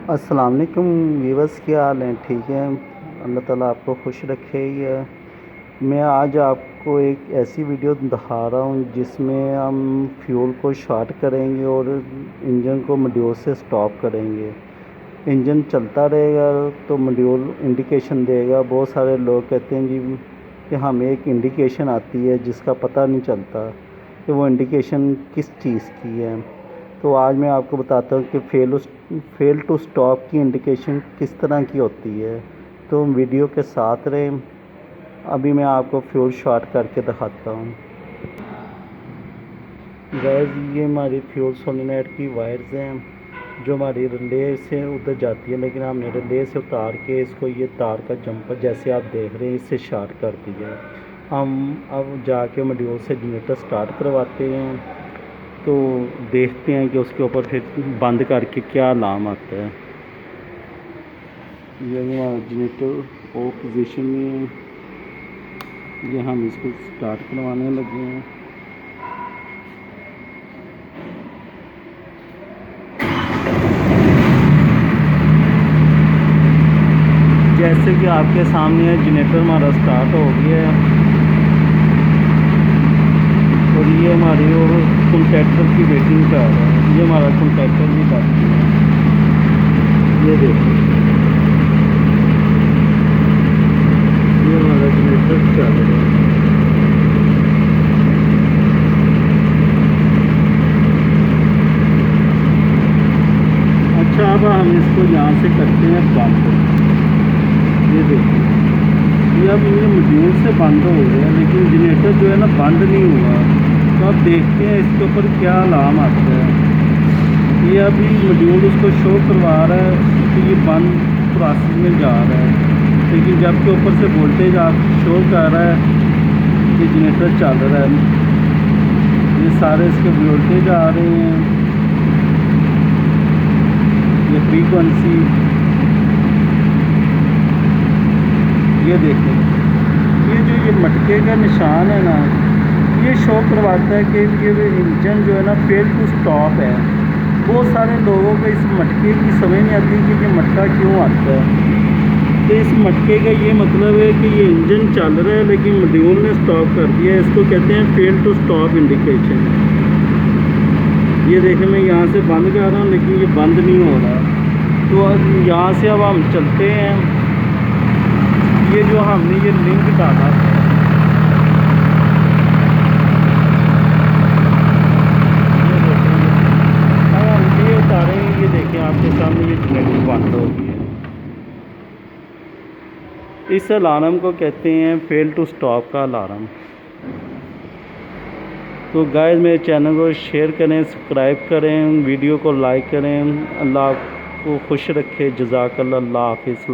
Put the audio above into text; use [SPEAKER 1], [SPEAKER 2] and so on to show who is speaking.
[SPEAKER 1] अस्सलाम वालेकुम वीवर्स, क्या हाल हैं? ठीक है, अल्लाह ताला आपको खुश रखे। मैं आज आपको एक ऐसी वीडियो दिखा रहा हूँ जिसमें हम फ्यूल को शॉर्ट करेंगे और इंजन को मॉड्यूल से स्टॉप करेंगे। इंजन चलता रहेगा तो मॉड्यूल इंडिकेशन देगा। बहुत सारे लोग कहते हैं जी कि हमें एक इंडिकेशन आती है जिसका पता नहीं चलता कि वो इंडिकेशन किस चीज़ की है। तो आज मैं आपको बताता हूँ कि फेल टू स्टॉप की इंडिकेशन किस तरह की होती है। तो वीडियो के साथ रहें। अभी मैं आपको फ्यूल शॉर्ट करके दिखाता हूँ। गाइस, ये हमारी फ्यूल सोलेनोइड की वायर्स हैं जो हमारी रिले से उधर जाती है, लेकिन हमने रिले से उतार के इसको ये तार का जंपर जैसे आप देख रहे हैं इससे शॉर्ट कर दिया है। हम अब जाके मॉड्यूल से जनरेटर स्टार्ट करवाते हैं तो देखते हैं कि उसके ऊपर फिर बंद करके क्या अलार्म आता है। ये हमारा जनरेटर ऑफ पोजीशन में है। ये हम इसको स्टार्ट करवाने लगे हैं। जैसे कि आपके सामने जनरेटर हमारा स्टार्ट हो गया है और ये हमारी और कॉन्टैक्टर की वेटिंग कर रहा है। ये हमारा कॉन्टैक्टर भी बाकी है। ये देखो, ये हमारा जनरेटर चल रहा है। अच्छा, अब हम इसको यहाँ से करते हैं बंद। ये देखो, ये अब ये मॉड्यूल से बंद हो गया लेकिन जनरेटर जो है ना बंद नहीं हुआ। तो अब देखते हैं इसके ऊपर क्या अलार्म आता है। ये अभी मॉड्यूल उसको शो करवा रहा है कि ये बंद प्रोसेस में जा रहा है, लेकिन जबकि ऊपर से वोल्टेज आप शो कर रहा है कि जनरेटर चल रहा है। ये सारे इसके वोल्टेज आ रहे हैं, ये फ्रीक्वेंसी, ये देखें, ये मटके का निशान है ना, ये शो करवाता है कि ये इंजन जो है ना फेल टू स्टॉप है। बहुत सारे लोगों को इस मटके की समझ नहीं आती कि ये मटका क्यों आता है। तो इस मटके का ये मतलब है कि ये इंजन चल रहा है लेकिन मॉड्यूल ने स्टॉप कर दिया है। इसको कहते हैं फेल टू स्टॉप इंडिकेशन। ये देखें, मैं यहाँ से बंद कर रहा हूँ लेकिन ये बंद नहीं हो रहा। तो यहाँ से अब हम चलते हैं। ये जो हमने ये लिंक डाला था, ये देखें आपके सामने ये जनरेटर बंद हो गया है। इस अलार्म को कहते हैं फेल टू स्टॉप का अलार्म। तो गाइस, मेरे चैनल को शेयर करें, सब्सक्राइब करें, वीडियो को लाइक करें। अल्लाह आपको खुश रखे। जज़ाकल्लाह। अल्लाह हाफ़िज़।